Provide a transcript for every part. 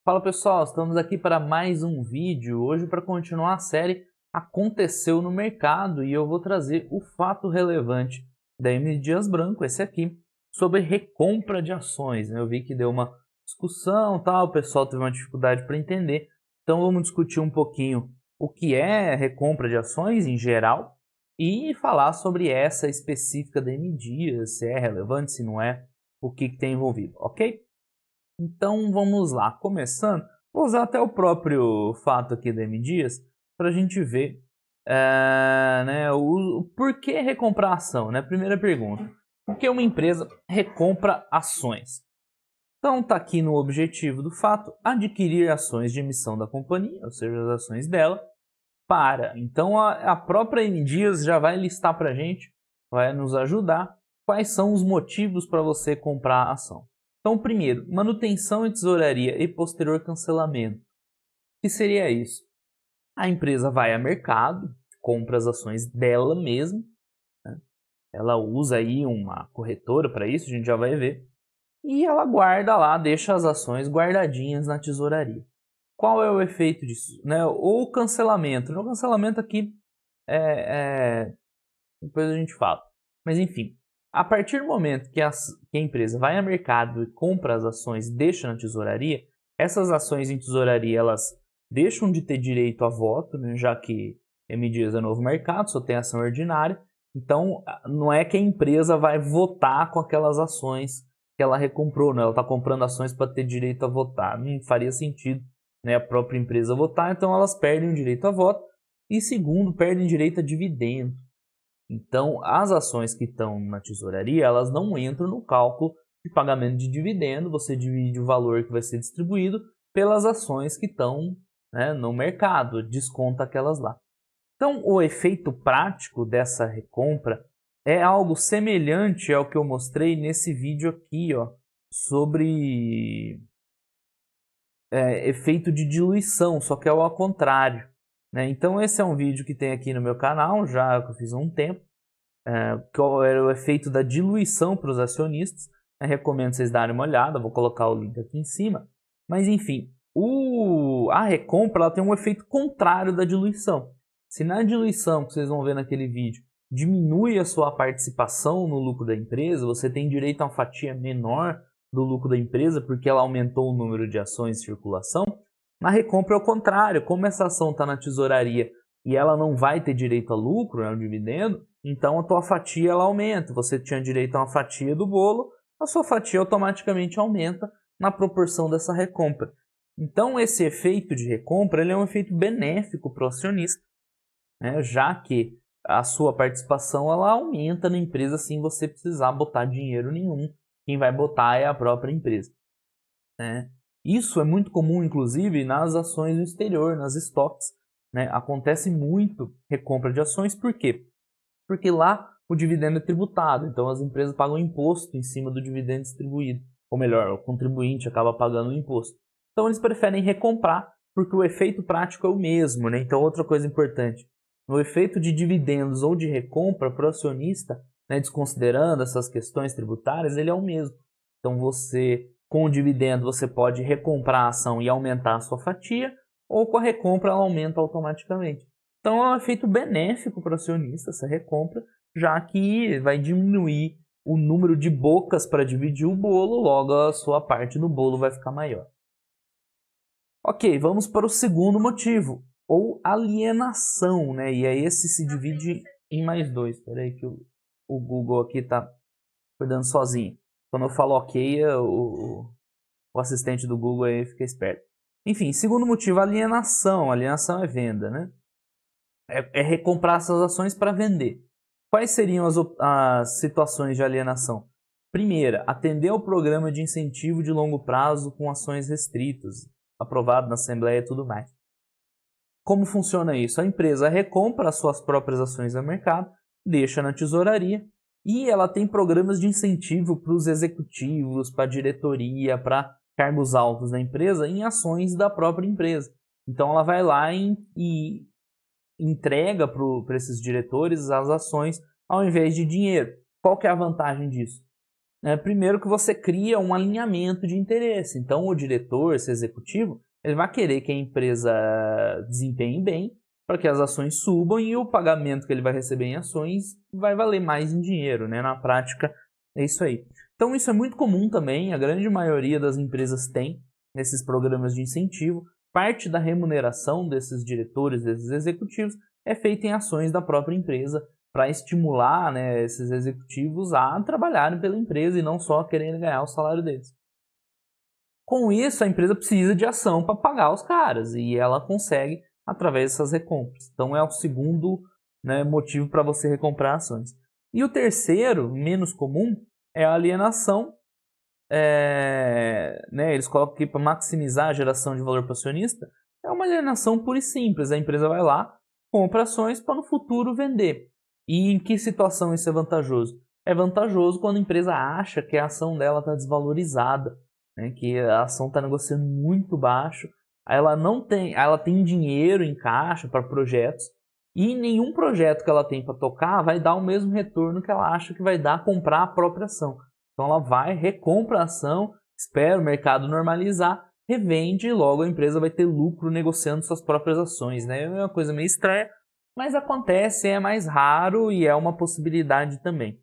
Fala pessoal, estamos aqui para mais um vídeo, hoje para continuar a série Aconteceu no Mercado e eu vou trazer o fato relevante da M. Dias Branco, esse aqui, sobre recompra de ações. Eu vi que deu uma discussão, tal, o pessoal teve uma dificuldade para entender, então vamos discutir um pouquinho o que é recompra de ações em geral e falar sobre essa específica da M. Dias, se é relevante, se não é, o que tem envolvido, ok? Então vamos lá, começando, vou usar até o próprio fato aqui da M Dias para a gente ver o por que recomprar ação, né? Primeira pergunta, por que uma empresa recompra ações? Então está aqui no objetivo do fato, adquirir ações de emissão da companhia, ou seja, as ações dela, Então a própria M Dias já vai listar para a gente, vai nos ajudar, quais são os motivos para você comprar a ação. Então, primeiro, manutenção em tesouraria e posterior cancelamento. O que seria isso? A empresa vai ao mercado, compra as ações dela mesma, né? Ela usa aí uma corretora para isso, a gente já vai ver, e ela guarda lá, deixa as ações guardadinhas na tesouraria. Qual é o efeito disso? Né? Ou cancelamento. No cancelamento aqui, depois a gente fala. Mas enfim, a partir do momento que a empresa vai ao mercado e compra as ações e deixa na tesouraria, essas ações em tesouraria elas deixam de ter direito a voto, né, já que M. Dias é novo mercado, só tem ação ordinária. Então, não é que a empresa vai votar com aquelas ações que ela recomprou, né? Ela está comprando ações para ter direito a votar. Não faria sentido, né, a própria empresa votar, então elas perdem o direito a voto. E segundo, perdem direito a dividendo. Então, as ações que estão na tesouraria, elas não entram no cálculo de pagamento de dividendo, você divide o valor que vai ser distribuído pelas ações que estão, né, no mercado, desconta aquelas lá. Então, o efeito prático dessa recompra é algo semelhante ao que eu mostrei nesse vídeo aqui, ó, sobre efeito de diluição, só que é ao contrário, né? Então, esse é um vídeo que tem aqui no meu canal, já que eu fiz há um tempo, qual era o efeito da diluição para os acionistas. Eu recomendo vocês darem uma olhada, vou colocar o link aqui em cima. Mas enfim, a recompra ela tem um efeito contrário da diluição. Se na diluição, que vocês vão ver naquele vídeo, diminui a sua participação no lucro da empresa, você tem direito a uma fatia menor do lucro da empresa porque ela aumentou o número de ações em circulação. Na recompra é o contrário, como essa ação está na tesouraria e ela não vai ter direito a lucro, um dividendo, então a tua fatia ela aumenta. Você tinha direito a uma fatia do bolo, a sua fatia automaticamente aumenta na proporção dessa recompra. Então esse efeito de recompra ele é um efeito benéfico para o acionista, né? Já que a sua participação ela aumenta na empresa sem você precisar botar dinheiro nenhum. Quem vai botar é a própria empresa, né? Isso é muito comum, inclusive, nas ações no exterior, nas stocks, né? Acontece muito recompra de ações, por quê? Porque lá o dividendo é tributado, então as empresas pagam imposto em cima do dividendo distribuído. Ou melhor, o contribuinte acaba pagando o imposto. Então eles preferem recomprar, porque o efeito prático é o mesmo, né? Então outra coisa importante, o efeito de dividendos ou de recompra para o acionista, né, desconsiderando essas questões tributárias, ele é o mesmo. Então você, com o dividendo, você pode recomprar a ação e aumentar a sua fatia, ou com a recompra ela aumenta automaticamente. Então é um efeito benéfico para o acionista essa recompra, já que vai diminuir o número de bocas para dividir o bolo, logo a sua parte do bolo vai ficar maior. Ok, vamos para o segundo motivo, ou alienação, né? E aí esse se divide em mais dois. Espera aí que o Google aqui está cuidando sozinho. Quando eu falo ok, o assistente do Google aí fica esperto. Enfim, segundo motivo, alienação. Alienação é venda, né? É recomprar essas ações para vender. Quais seriam as situações de alienação? Primeira, atender ao programa de incentivo de longo prazo com ações restritas, aprovado na Assembleia e tudo mais. Como funciona isso? A empresa recompra as suas próprias ações no mercado, deixa na tesouraria e ela tem programas de incentivo para os executivos, para a diretoria, para cargos altos da empresa em ações da própria empresa. Então ela vai lá e entrega para esses diretores as ações ao invés de dinheiro. Qual que é a vantagem disso? Primeiro que você cria um alinhamento de interesse. Então, o diretor, esse executivo, ele vai querer que a empresa desempenhe bem para que as ações subam e o pagamento que ele vai receber em ações vai valer mais em dinheiro, né? Na prática, é isso aí. Então, isso é muito comum também, a grande maioria das empresas tem nesses programas de incentivo. Parte da remuneração desses diretores, desses executivos, é feita em ações da própria empresa, para estimular, né, esses executivos a trabalharem pela empresa e não só querendo ganhar o salário deles. Com isso, a empresa precisa de ação para pagar os caras e ela consegue através dessas recompras. Então, é o segundo, né, motivo para você recomprar ações. E o terceiro, menos comum, é a alienação. Né, eles colocam aqui para maximizar a geração de valor para o acionista. É uma alienação pura e simples. A empresa vai lá, compra ações para no futuro vender. E em que situação isso é vantajoso? É vantajoso quando a empresa acha que a ação dela está desvalorizada, né? Que a ação está negociando muito baixo, ela tem dinheiro em caixa para projetos e nenhum projeto que ela tem para tocar vai dar o mesmo retorno que ela acha que vai dar comprar a própria ação. Então ela vai, recompra a ação, espera o mercado normalizar, revende e logo a empresa vai ter lucro negociando suas próprias ações, né? É uma coisa meio estranha, mas acontece, é mais raro e é uma possibilidade também.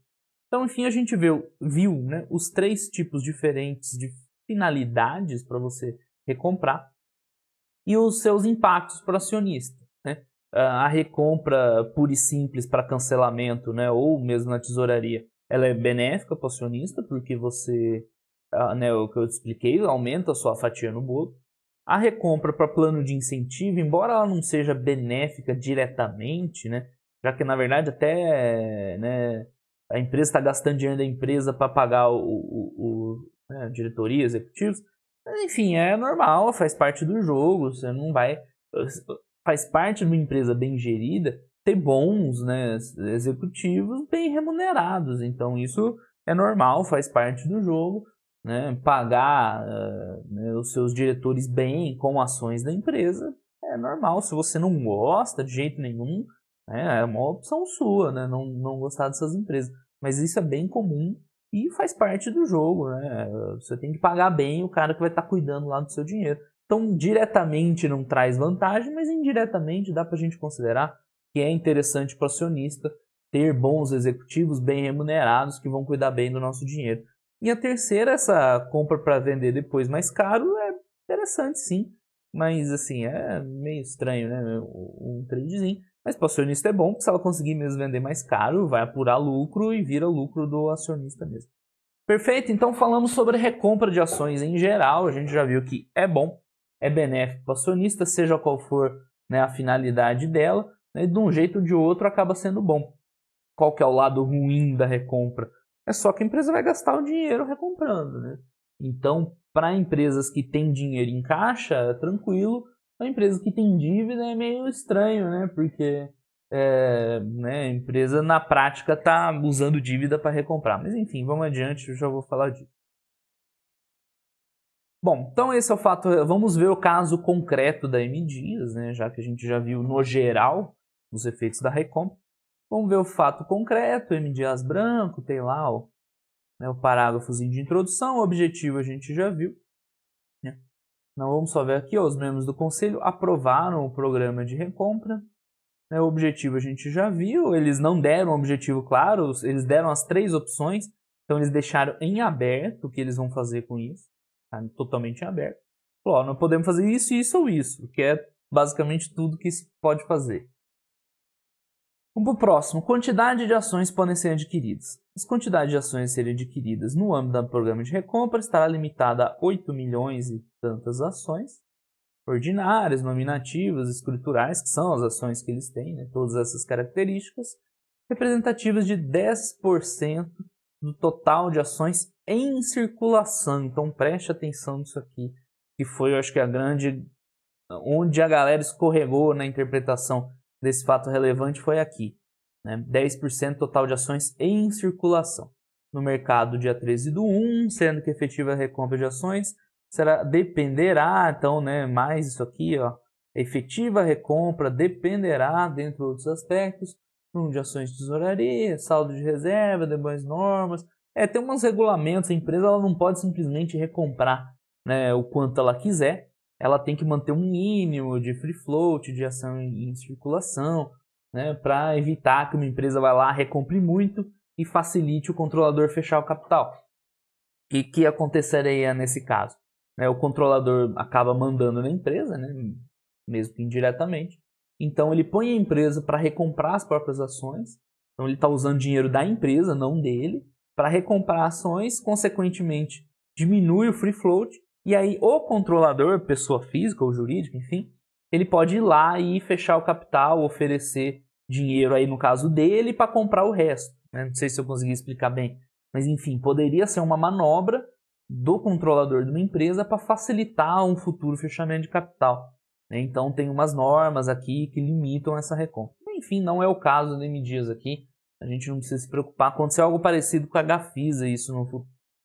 Então, enfim, a gente viu, né, os 3 tipos diferentes de finalidades para você recomprar e os seus impactos para o acionista. Né? A recompra pura e simples para cancelamento, né, ou mesmo na tesouraria, ela é benéfica para o acionista porque você, né, o que eu expliquei, aumenta a sua fatia no bolo. A recompra para plano de incentivo, embora ela não seja benéfica diretamente, né, já que na verdade até, né, a empresa está gastando dinheiro da empresa para pagar né, diretoria, executivos, mas enfim, é normal, faz parte do jogo, você não vai... Faz parte de uma empresa bem gerida ter bons, né, executivos bem remunerados, então isso é normal, faz parte do jogo. Né, pagar né, os seus diretores bem com ações da empresa é normal. Se você não gosta de jeito nenhum, né, é uma opção sua, né, não gostar dessas empresas. Mas isso é bem comum e faz parte do jogo. Né? Você tem que pagar bem o cara que vai estar cuidando lá do seu dinheiro. Então, diretamente não traz vantagem, mas indiretamente dá para a gente considerar que é interessante para o acionista ter bons executivos bem remunerados que vão cuidar bem do nosso dinheiro. E a terceira, essa compra para vender depois mais caro, é interessante sim, mas assim, é meio estranho, né, um tradezinho. Mas para o acionista é bom, porque se ela conseguir mesmo vender mais caro, vai apurar lucro e vira lucro do acionista mesmo. Perfeito, então falamos sobre recompra de ações em geral, a gente já viu que é bom, é benéfico para o acionista, seja qual for, né, a finalidade dela, né, de um jeito ou de outro acaba sendo bom. Qual que é o lado ruim da recompra? É só que a empresa vai gastar o dinheiro recomprando, né? Então, para empresas que têm dinheiro em caixa, é tranquilo. Para empresas que têm dívida é meio estranho, né? Porque né, a empresa na prática está usando dívida para recomprar. Mas enfim, vamos adiante, eu já vou falar disso. Bom, então esse é o fato. Vamos ver o caso concreto da M Dias, né? Já que a gente já viu no geral os efeitos da recompra. Vamos ver o fato concreto, M. Dias Branco, tem lá o parágrafozinho de introdução, o objetivo a gente já viu. Né? Não vamos só ver aqui, ó, os membros do conselho aprovaram o programa de recompra. Né? O objetivo a gente já viu, eles não deram um objetivo claro, eles deram as 3 opções, então eles deixaram em aberto o que eles vão fazer com isso, tá? Totalmente em aberto. Ó, não podemos fazer isso, isso ou isso, que é basicamente tudo que se pode fazer. Vamos para o próximo. Quantidade de ações podem ser adquiridas. As quantidades de ações a serem adquiridas no âmbito do programa de recompra estará limitada a 8 milhões e tantas ações ordinárias, nominativas, escriturais, que são as ações que eles têm, né? Todas essas características, representativas de 10% do total de ações em circulação. Então preste atenção nisso aqui, que foi, eu acho que onde a galera escorregou na interpretação desse fato relevante foi aqui. Né? 10% total de ações em circulação. No mercado, dia 13/1, sendo que efetiva recompra de ações dependerá, então, né, mais isso aqui, ó, efetiva recompra dependerá, dentre outros aspectos, número de ações de tesouraria, saldo de reserva, demais normas, Tem uns regulamentos, a empresa ela não pode simplesmente recomprar, né, o quanto ela quiser, ela tem que manter um mínimo de free float, de ação em circulação, né, para evitar que uma empresa vá lá, recompre muito e facilite o controlador fechar o capital. O que aconteceria nesse caso? O controlador acaba mandando na empresa, né, mesmo que indiretamente, então ele põe a empresa para recomprar as próprias ações, então ele está usando dinheiro da empresa, não dele, para recomprar ações, consequentemente diminui o free float, e aí o controlador, pessoa física ou jurídica, enfim, ele pode ir lá e fechar o capital, oferecer dinheiro aí no caso dele para comprar o resto. Né? Não sei se eu consegui explicar bem, mas enfim, poderia ser uma manobra do controlador de uma empresa para facilitar um futuro fechamento de capital. Né? Então tem umas normas aqui que limitam essa recompra. Enfim, não é o caso do M Dias aqui. A gente não precisa se preocupar. Aconteceu algo parecido com a Gafisa, isso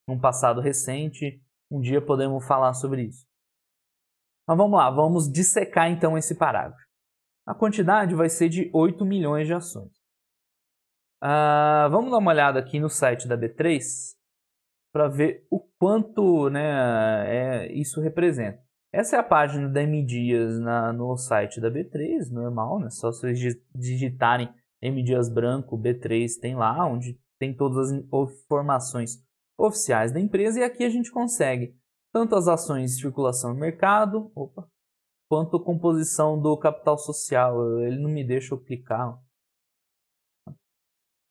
num passado recente. Um dia podemos falar sobre isso. Mas vamos lá, vamos dissecar então esse parágrafo. A quantidade vai ser de 8 milhões de ações. Vamos dar uma olhada aqui no site da B3 para ver o quanto, né, isso representa. Essa é a página da M Dias no site da B3, normal, né? Só vocês digitarem M Dias Branco B3, tem lá, onde tem todas as informações oficiais da empresa, e aqui a gente consegue tanto as ações em circulação no mercado, quanto a composição do capital social. Ele não me deixa eu clicar.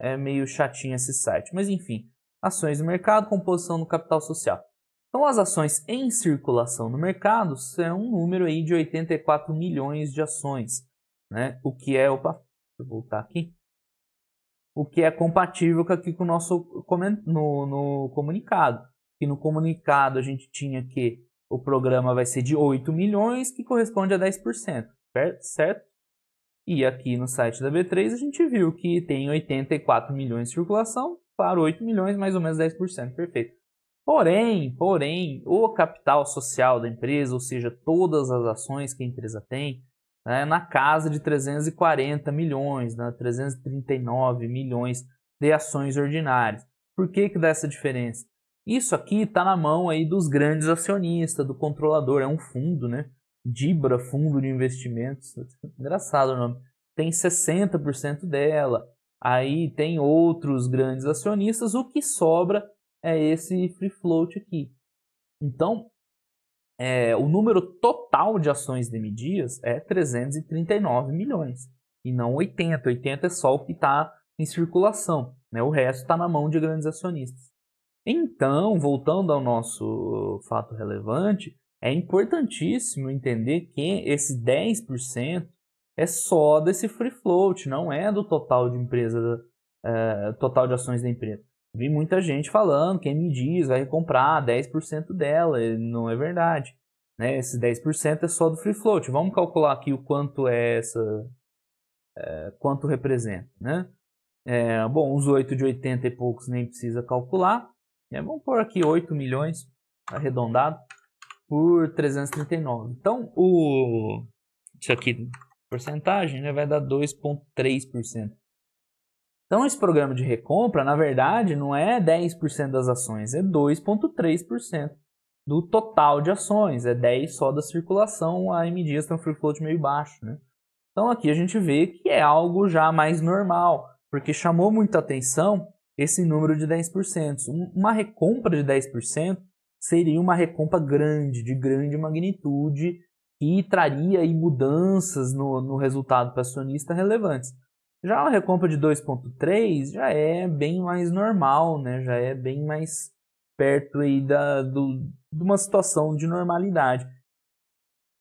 É meio chatinho esse site, mas enfim. Ações no mercado, composição do capital social. Então, as ações em circulação no mercado são um número aí de 84 milhões de ações, né? O que é, deixa eu voltar aqui. O que é compatível com o nosso no comunicado. Que no comunicado a gente tinha que o programa vai ser de 8 milhões, que corresponde a 10%, certo? E aqui no site da B3 a gente viu que tem 84 milhões de circulação, claro, 8 milhões, mais ou menos 10%, perfeito. Porém, o capital social da empresa, ou seja, todas as ações que a empresa tem, né, na casa de 340 milhões, né, 339 milhões de ações ordinárias. Por que dá essa diferença? Isso aqui está na mão aí dos grandes acionistas, do controlador, é um fundo, né? Dibra, Fundo de Investimentos, engraçado o nome, tem 60% dela, aí tem outros grandes acionistas, o que sobra é esse free float aqui. Então, o número total de ações de M Dias é 339 milhões, e não 80. 80 é só o que está em circulação, né? O resto está na mão de grandes acionistas. Então, voltando ao nosso fato relevante, é importantíssimo entender que esse 10% é só desse free float, não é do total de total de ações da empresa. Vi muita gente falando que a M Dias vai comprar 10% dela, e não é verdade. Né? Esse 10% é só do free float. Vamos calcular aqui o quanto quanto representa. Né? Bom, os 8 de 80 e poucos nem precisa calcular. Vamos pôr aqui 8 milhões, arredondado, por 339. Então, isso aqui, porcentagem, né, vai dar 2,3%. Então, esse programa de recompra, na verdade, não é 10% das ações, é 2,3% do total de ações. É 10% só da circulação, a M Dias tem um free float meio baixo. Né? Então, aqui a gente vê que é algo já mais normal, porque chamou muita atenção esse número de 10%. Uma recompra de 10% seria uma recompra grande, de grande magnitude, e traria aí mudanças no resultado para o acionista relevantes. Já uma recompra de 2,3% já é bem mais normal, né? Já é bem mais perto aí de uma situação de normalidade.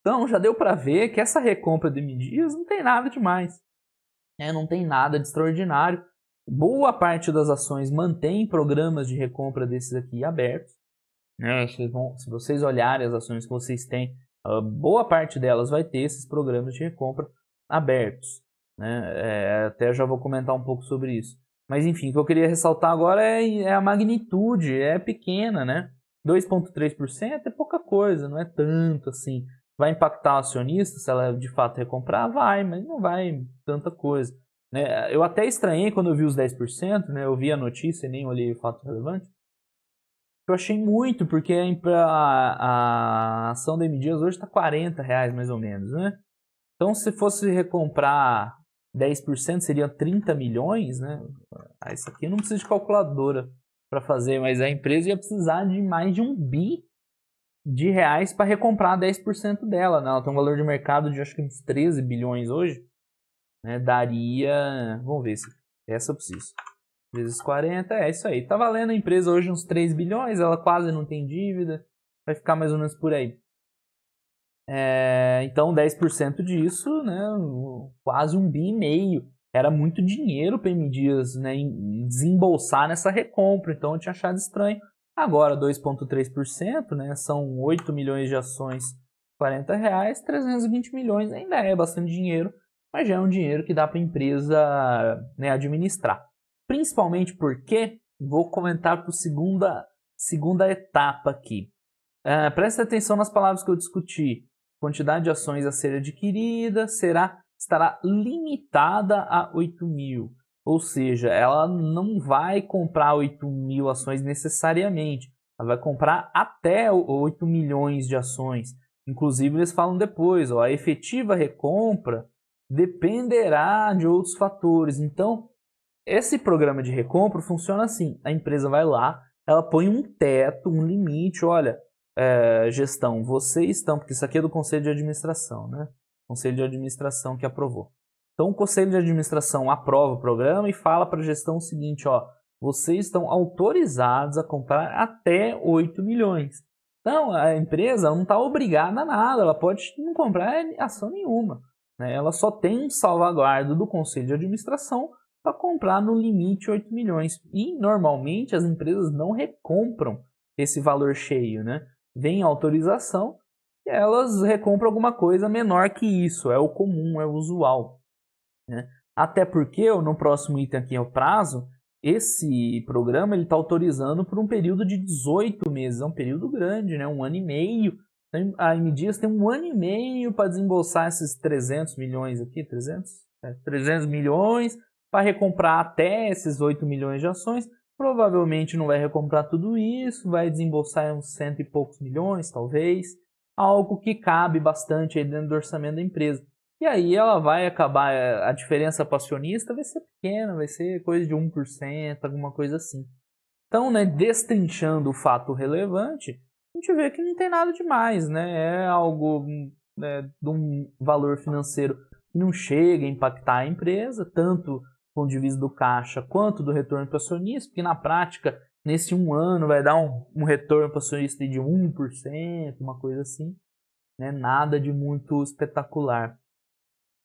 Então já deu para ver que essa recompra de M Dias não tem nada demais. Não tem nada de extraordinário. Boa parte das ações mantém programas de recompra desses aqui abertos. Né? Se vocês olharem as ações que vocês têm, boa parte delas vai ter esses programas de recompra abertos. Né? Até já vou comentar um pouco sobre isso. Mas enfim, o que eu queria ressaltar agora é a magnitude, é pequena, né? 2,3% é pouca coisa, não é tanto assim. Vai impactar o acionista se ela de fato recomprar? Vai, mas não vai tanta coisa. Né? Eu até estranhei quando eu vi os 10%, né? Eu vi a notícia e nem olhei o fato relevante. Eu achei muito, porque a ação da M Dias hoje está R$40 mais ou menos, né? Então, se fosse recomprar 10%, seria 30 milhões, né? Isso aqui não precisa de calculadora para fazer, mas a empresa ia precisar de mais de R$1 bi para recomprar 10% dela, né? Ela tem um valor de mercado de acho que uns 13 bilhões hoje, né? Daria, vamos ver se essa eu preciso. Vezes 40, é isso aí. Tá valendo a empresa hoje uns 3 bilhões, ela quase não tem dívida, vai ficar mais ou menos por aí. Então 10% disso, né, quase R$1,5 bi. Era muito dinheiro para M Dias, né, desembolsar nessa recompra, então eu tinha achado estranho. Agora 2,3%, né, são 8 milhões de ações, R$40, 320 milhões ainda é bastante dinheiro, mas já é um dinheiro que dá para a empresa, né, administrar. Principalmente porque, vou comentar por segunda etapa aqui. Presta atenção nas palavras que eu discuti. Quantidade de ações a ser adquirida estará limitada a 8 mil. Ou seja, ela não vai comprar 8 mil ações necessariamente. Ela vai comprar até 8 milhões de ações. Inclusive, eles falam depois, a efetiva recompra dependerá de outros fatores. Então, esse programa de recompra funciona assim. A empresa vai lá, ela põe um teto, um limite. Olha, gestão, vocês estão... Porque isso aqui é do Conselho de Administração, né? Conselho de Administração que aprovou. Então, o Conselho de Administração aprova o programa e fala para a gestão o seguinte, vocês estão autorizados a comprar até 8 milhões. Então, a empresa não está obrigada a nada, ela pode não comprar ação nenhuma, né? Ela só tem um salvaguarda do Conselho de Administração para comprar no limite 8 milhões. E, normalmente, as empresas não recompram esse valor cheio, né? Vem a autorização e elas recompram alguma coisa menor que isso. É o comum, é o usual, né? Até porque, no próximo item aqui é o prazo, esse programa está autorizando por um período de 18 meses. É um período grande, né? 1 ano e meio. A M Dias tem 1 ano e meio para desembolsar esses 300 milhões aqui. 300 milhões para recomprar até esses 8 milhões de ações. Provavelmente não vai recomprar tudo isso, vai desembolsar uns 100 e poucos milhões, talvez. Algo que cabe bastante aí dentro do orçamento da empresa. E aí ela vai acabar, a diferença para o acionista vai ser pequena, vai ser coisa de 1%, alguma coisa assim. Então, né, destrinchando o fato relevante, a gente vê que não tem nada demais, né? É algo, né, de um valor financeiro que não chega a impactar a empresa, tanto do ponto de vista do caixa quanto do retorno para o acionista, porque na prática, nesse 1 ano, vai dar um retorno para o acionista de 1%, uma coisa assim, né? Nada de muito espetacular,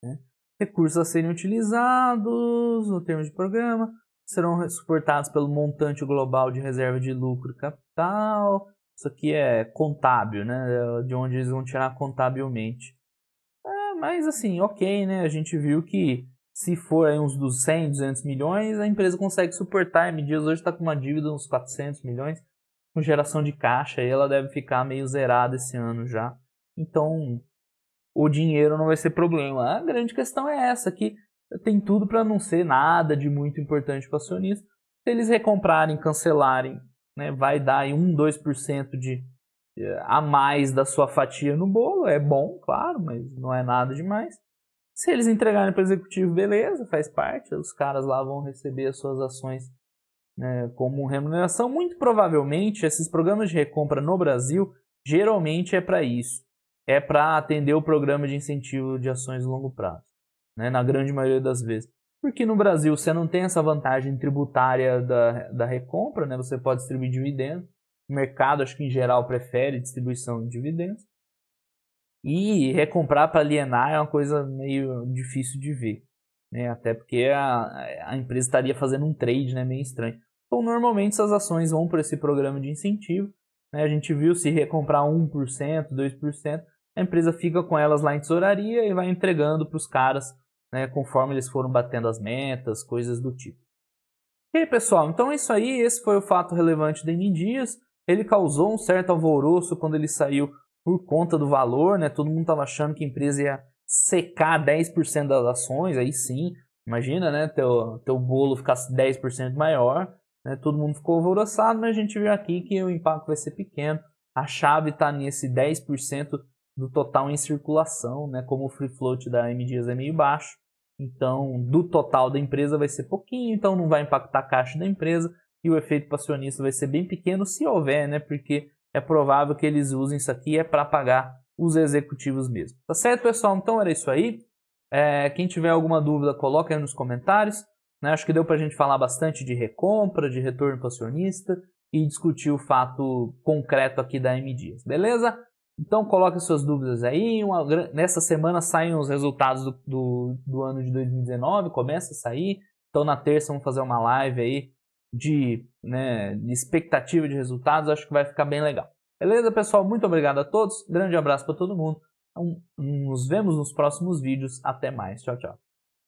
né? Recursos a serem utilizados no termo de programa serão suportados pelo montante global de reserva de lucro e capital. Isso aqui é contábil, né? De onde eles vão tirar contabilmente. Mas assim, ok, né? A gente viu que se for aí uns dos 100, 200 milhões, a empresa consegue suportar. A M Dias hoje está com uma dívida de uns 400 milhões. Com geração de caixa, aí ela deve ficar meio zerada esse ano já. Então, o dinheiro não vai ser problema. A grande questão é essa, que tem tudo para não ser nada de muito importante para o acionista. Se eles recomprarem, cancelarem, né, vai dar aí 1, 2% a mais da sua fatia no bolo. É bom, claro, mas não é nada demais. Se eles entregarem para o executivo, beleza, faz parte. Os caras lá vão receber as suas ações, né, como remuneração. Muito provavelmente, esses programas de recompra no Brasil, geralmente é para isso. É para atender o programa de incentivo de ações de longo prazo, né, na grande maioria das vezes. Porque no Brasil você não tem essa vantagem tributária da recompra, né? Você pode distribuir dividendos. O mercado, acho que em geral, prefere distribuição de dividendos. E recomprar para alienar é uma coisa meio difícil de ver, né? Até porque a empresa estaria fazendo um trade, né, meio estranho. Então, normalmente, essas ações vão por esse programa de incentivo, né? A gente viu se recomprar 1%, 2%, a empresa fica com elas lá em tesouraria e vai entregando para os caras, né, conforme eles foram batendo as metas, coisas do tipo. E aí, pessoal, então é isso aí. Esse foi o fato relevante da M Dias. Ele causou um certo alvoroço quando ele saiu por conta do valor, né? Todo mundo estava achando que a empresa ia secar 10% das ações, aí sim. Imagina, né? Teu bolo ficasse 10% maior. né? Todo mundo ficou alvoroçado, mas a gente viu aqui que o impacto vai ser pequeno. A chave está nesse 10% do total em circulação, né? Como o free float da M Dias é meio baixo, então do total da empresa vai ser pouquinho, então não vai impactar a caixa da empresa e o efeito para acionista vai ser bem pequeno se houver, né? Porque é provável que eles usem isso aqui para pagar os executivos mesmo. Tá certo, pessoal? Então era isso aí. Quem tiver alguma dúvida, coloca aí nos comentários. Né? Acho que deu para a gente falar bastante de recompra, de retorno para acionista e discutir o fato concreto aqui da M Dias, beleza? Então coloque suas dúvidas aí. Nessa semana saem os resultados do ano de 2019, começa a sair. Então na terça vamos fazer uma live aí de expectativa de resultados, acho que vai ficar bem legal. Beleza, pessoal? Muito obrigado a todos, grande abraço para todo mundo. Então, nos vemos nos próximos vídeos. Até mais. Tchau, tchau.